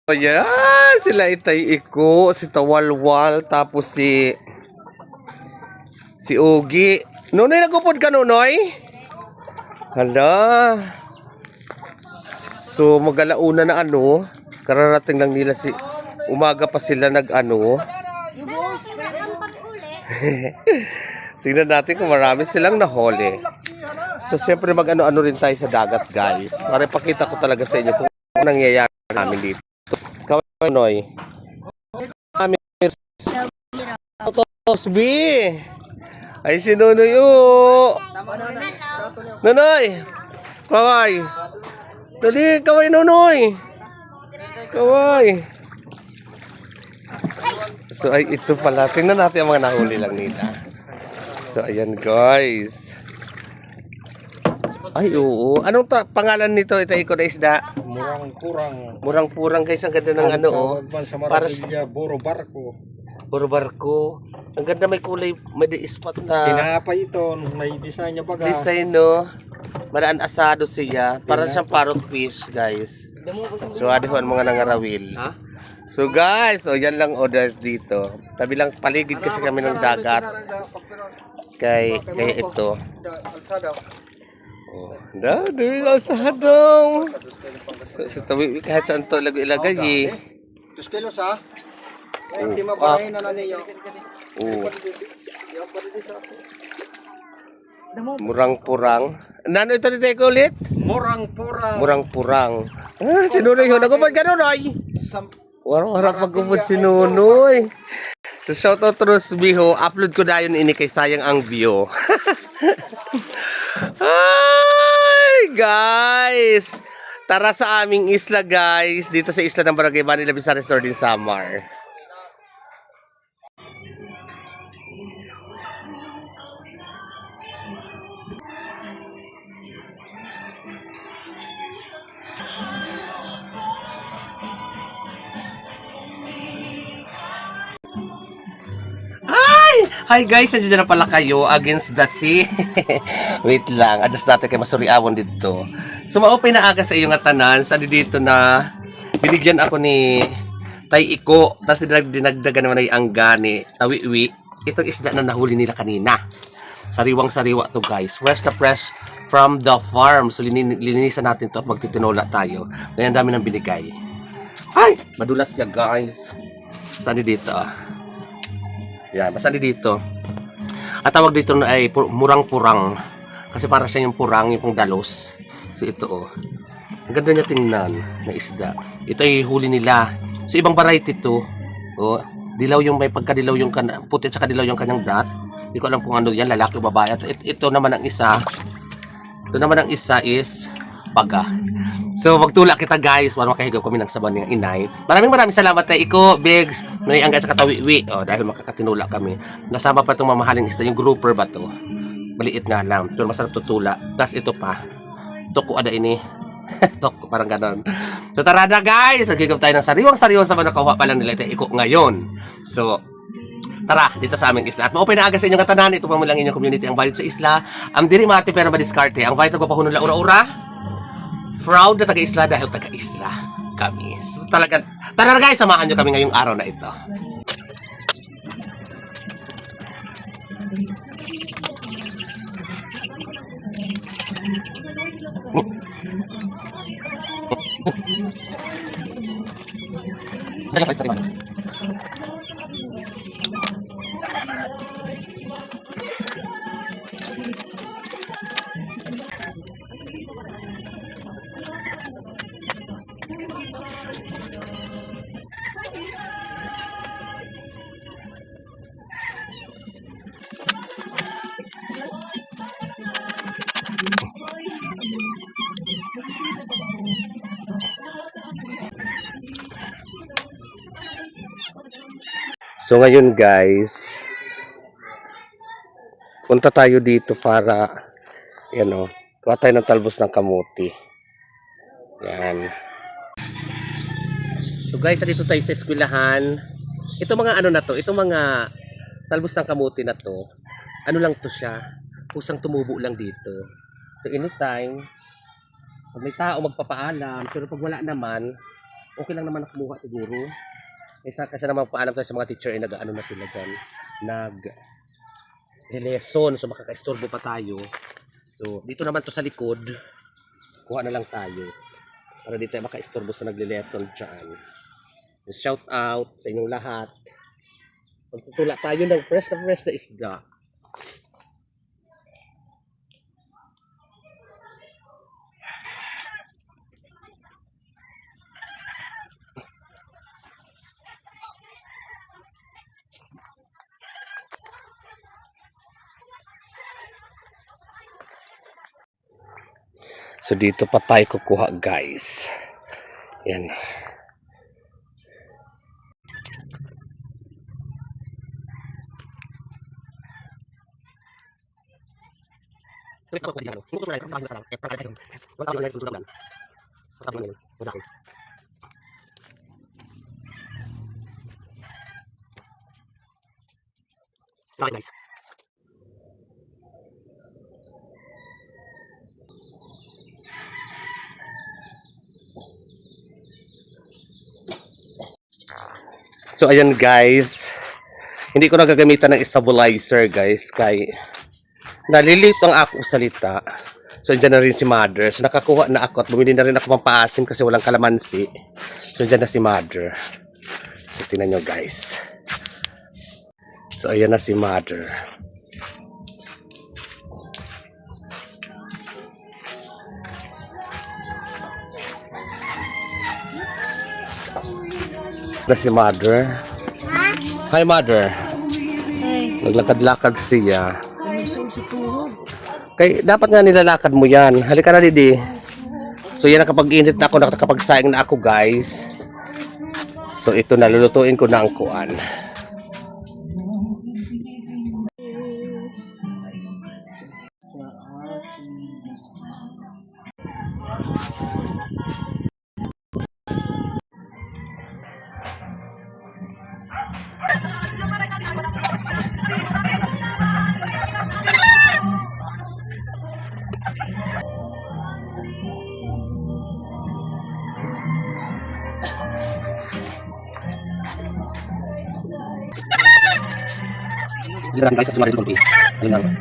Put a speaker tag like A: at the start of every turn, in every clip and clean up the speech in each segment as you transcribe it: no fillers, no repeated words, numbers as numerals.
A: Ayan, sila Itay Iko, si Tawalwal, tapos si Ugi. Nunoy, nagupod ka, Nunoy? Hala. So, magalauna na kararating lang nila umaga pa sila Tingnan natin kung marami silang nahuli. So, siyempre mag-ano rin tayo sa dagat, guys. Para ipakita ko talaga sa inyo kung ano nangyayari namin dito. Ikaw, Noy. Tosby. Ay, si Nunoy, Nunoy. Kaway. Dali, kaway, Nunoy. Kaway. So, ay, ito pala. Tingnan natin ang mga nahuli lang nila. So, ayan, guys. Ay, oo. Anong pangalan nito? Ito iko na isda?
B: Murang-purang.
A: Murang-purang, guys. Ang ganda ng
B: Sa Maravilla, Boro Barco.
A: Boro barko. Ang ganda, may kulay, may spot na
B: Tinapay ito, may design niya baga.
A: design, no? Malaan asado siya. Parang siyang parrot fish, guys. So, adihon mga nangarawil. So, guys, yan lang order dito. Tabi lang paligid kasi kami ng dagat. Kaya ito. Oh, dahil asado. So, tabi kahit saan to ilagay eh.
B: 2 kilos ha? Hindi mabahay na niyo.
A: Murang-purang. Nano ito dito ulit?
B: Murang-purang.
A: Murang-purang. Si Nunoy yun. Nagupad ka, Nunoy? Warang pagkupad si Nunoy. So, shoutout to Rosbiho. Upload ko na yun kay sayang ang view. Ay, guys! Tara sa aming isla, guys. Dito sa isla ng Barangay Bani Labisa Resort in Samar. Hi guys, nandiyan na pala kayo against the sea. Wait lang, adjust natin kay Masuriawon dito. So maupay na aga sa iyo nga tanan. Sa dito na binigyan ako ni Tay Iko. Tapos dinagdagan naman ay ang gani. Tawi-wi. Itong isda na nahuli nila kanina. Sariwang-sariwa to guys. Fresh na fresh from the farm. So linisan natin to at magtitinola tayo. Kaya ang dami nang binigay. Ay! Madulas siya guys. Saan dito Yan, basta dito. At tawag dito ay murang-purang. Kasi para siya yung purang, yung pang dalos. So ito Ang ganda niya tingnan na isda. Ito ay huli nila. So ibang variety to. Dilaw yung may pagkadilaw yung puti at saka dilaw yung kanyang dat. Hindi ko alam kung ano yan, lalaki o babae. At ito naman ang isa. Ito naman ang isa is baga. So, magtula kita guys para makahigap kami ng sabon ng inay. Maraming salamat Tay Iko, Bigs, Naiangga at Katawiwi. Dahil makakatinula kami. Nasama pa itong mamahaling isda, yung grouper ba to? Maliit nga lang. Pero masarap tutula. Tapos ito pa. Toko ada ini. Toko, parang ganon. So, tara na guys. Nagigap tayo ng sariwang-sariwang sa nakuha pa lang nila Tay Iko ngayon. So, tara, dito sa aming isla. At maupay na aga sa inyong katanan. Ito pa mo lang inyong community ang bayad sa isla. Ang diri mati pero madiskarte. Ang bayad nagpapahunod lang ura-ura. Proud na taga-isla dahil taga-isla kami. So, talaga, tara na guys, samahan nyo kami ngayong araw na ito. So ngayon guys, punta tayo dito para kuha tayo ng talbos ng kamuti. Yan. So guys, dito tayo sa eskwelahan. Ito mga na to, ito mga talbos ng kamuti na to. Ano lang to siya? Kusang tumubo lang dito. So anytime, pag may tao magpapaalam, pero pag wala naman, okay lang naman kumuha siguro. Kasi naman paalam tayo sa mga teacher ay nag-ano na sila dyan. Lesson. So makaka-istorbo pa tayo. So dito naman to sa likod. Kuha na lang tayo. Para di tayo maka-istorbo sa nagle-lesson dyan. Shout out sa inyong lahat. Pagtutula tayo ng fresh na isda. So dito pa tayo kukuha guys. Yan. Nice. So ayan guys, hindi ko nagagamitan ng stabilizer guys, kay nalilito ang ako salita. So andyan na rin si Mother. So nakakuha na ako at bumili na rin ako pampaasim kasi walang kalamansi. So andyan na si Mother. So tingnan nyo guys. So ayan na si Mother. Na si Mother. Hi Mother. Naglakad-lakad siya. Kay dapat nga nilalakad mo yan. Halika na Didi. So yan, nakapag-init na ako, nakapag-saing na ako guys. So ito na, lulutuin ko na ang kuan. Yan lang guys, at sumarin konti. Yan lang.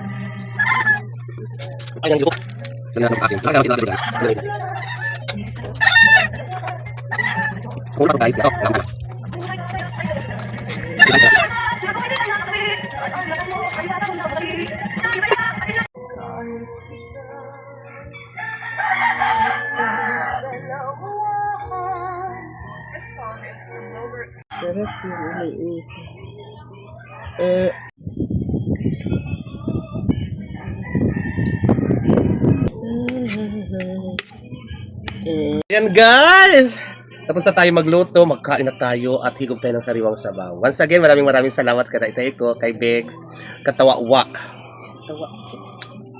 A: Ay, yung dito. Yan lang ang asin. Laki naman sila guys. Kung ako guys, ito, lang ka.
C: Sarap yung umiit.
A: Ayan guys! Tapos na tayo magluto, magkain na tayo at higop tayo ng sariwang sabaw. Once again, maraming salamat kay Tay ko, kay Bex, katawa-wa.
C: Tawa.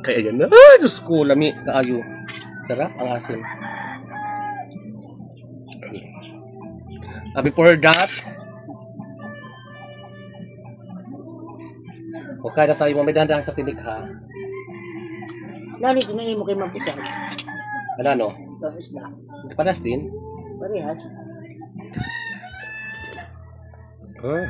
A: Kaya yan na. Ay, Diyos ko, lami, kaayo. Sarap ang asin. Before that, okay na tayo, mamay dahan-dahan sa tinik ha.
C: Nani, tingnan mo kay Mabusag.
A: Ano?
C: Tapos na.
A: Panas din?
C: Parehas.
A: Huh?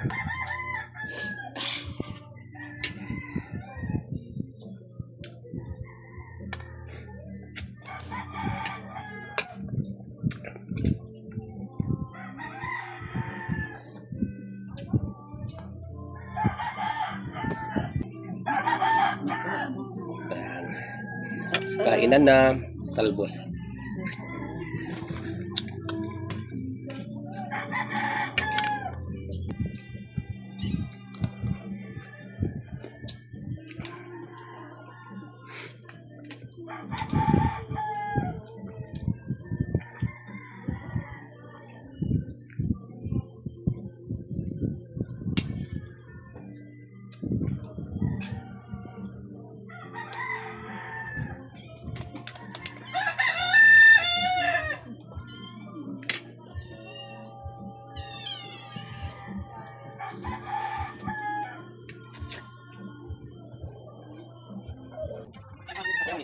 A: Kainan na talbos.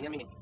A: Yummy.